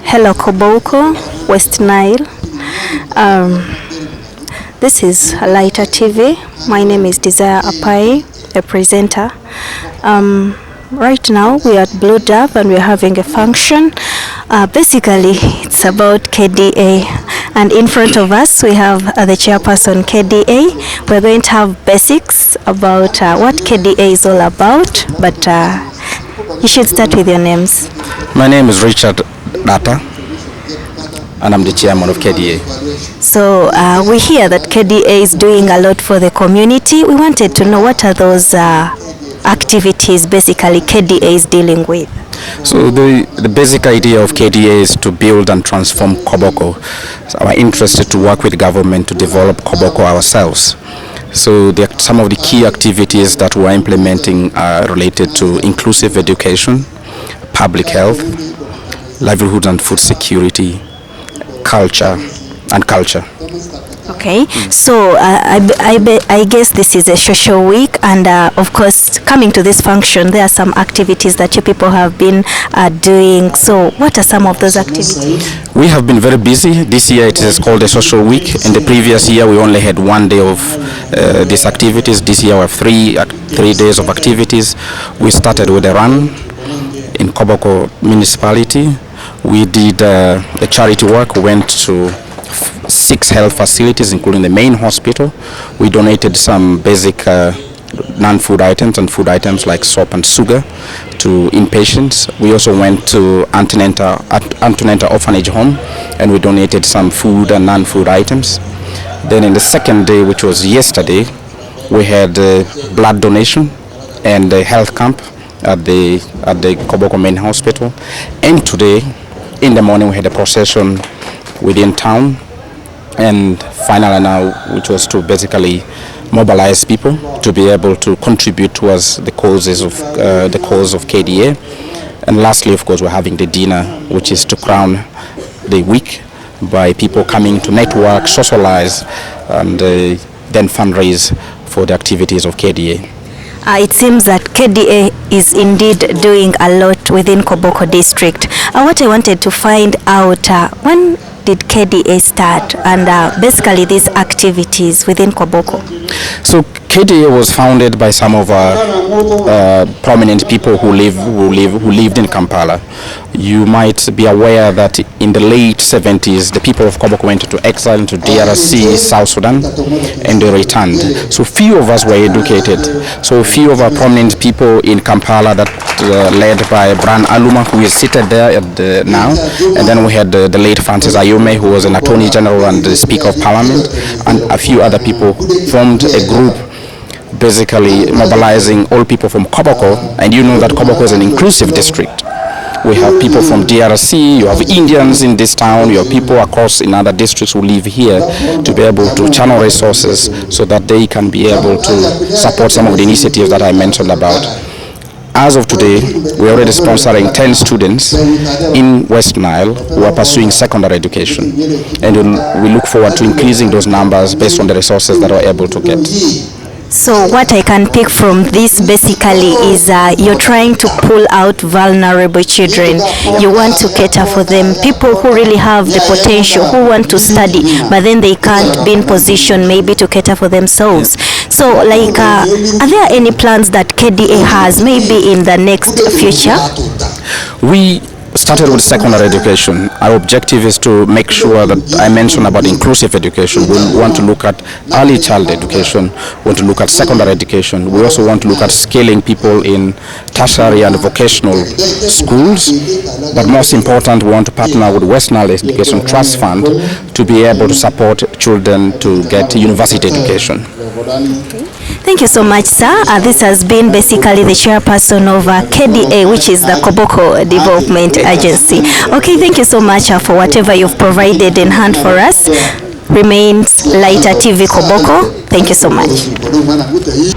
Hello, Koboko, West Nile. Um, this is Lighter TV. My name is Desire Apai, a presenter. Right now we are at Blue Dove and we're having a function. Basically, it's about KDA. And in front of us, we have the chairperson KDA. We're going to have basics about what KDA is all about, but you should start with your names. My name is Richard Data, and I'm the chairman of KDA. So we hear that KDA is doing a lot for the community. We wanted to know what are those activities basically KDA is dealing with. So the basic idea of KDA is to build and transform Koboko. So our interest is to work with government to develop Koboko ourselves. So some of the key activities that we're implementing are related to inclusive education, public health, livelihood and food security, culture. Okay, so I guess this is a social week, and of course, coming to this function, there are some activities that you people have been doing. So what are some of those activities? We have been very busy. This year it is called a social week. In the previous year, we only had 1 day of these activities. This year we have 3 days of activities. We started with a run in Koboko municipality. We did a charity work. We went to 6 health facilities, including the main hospital. We donated some basic non-food items and food items like soap and sugar to inpatients. We also went to Antonenta Orphanage Home, and we donated some food and non-food items. Then in the second day, which was yesterday, we had blood donation and a health camp at the Koboko main hospital. And today, in the morning, we had a procession within town, and finally now, which was to basically mobilize people to be able to contribute towards the cause of KDA. And lastly, of course, we're having the dinner, which is to crown the week by people coming to network, socialize, and then fundraise for the activities of KDA. It seems that KDA is indeed doing a lot within Koboko district. What I wanted to find out, when did KDA start, and basically these activities within Koboko? So KDA was founded by some of our prominent people who lived in Kampala. You might be aware that in the late 70s, the people of Koboko went into exile into DRC, South Sudan, and they returned. So few of us were educated. So few of our prominent people in Kampala that led by Bran Aluma, who is seated there now, and then we had the late Francis Ayume, who was an Attorney General and the Speaker of Parliament, and a few other people formed a group basically mobilizing all people from Koboko. And you know that Koboko is an inclusive district. We have people from DRC, you have Indians in this town, you have people across in other districts who live here to be able to channel resources so that they can be able to support some of the initiatives that I mentioned about. As of today, we're already sponsoring 10 students in West Nile who are pursuing secondary education. And we look forward to increasing those numbers based on the resources that we're able to get. So what I can pick from this basically is you're trying to pull out vulnerable children. You want to cater for them, people who really have the potential, who want to study, but then they can't be in position maybe to cater for themselves. So like, are there any plans that KDA has maybe in the next future? We started with secondary education. Our objective is to make sure that I mentioned about inclusive education. We want to look at early child education. We want to look at secondary education. We also want to look at scaling people in tertiary and vocational schools. But most important, we want to partner with West Nile Education Trust Fund to be able to support children to get university education. Thank you so much, sir. This has been basically the chairperson of KDA, which is the Koboko Development Agency. Okay, thank you so much for whatever you've provided in hand for us. Remains Lighter TV Koboko. Thank you so much.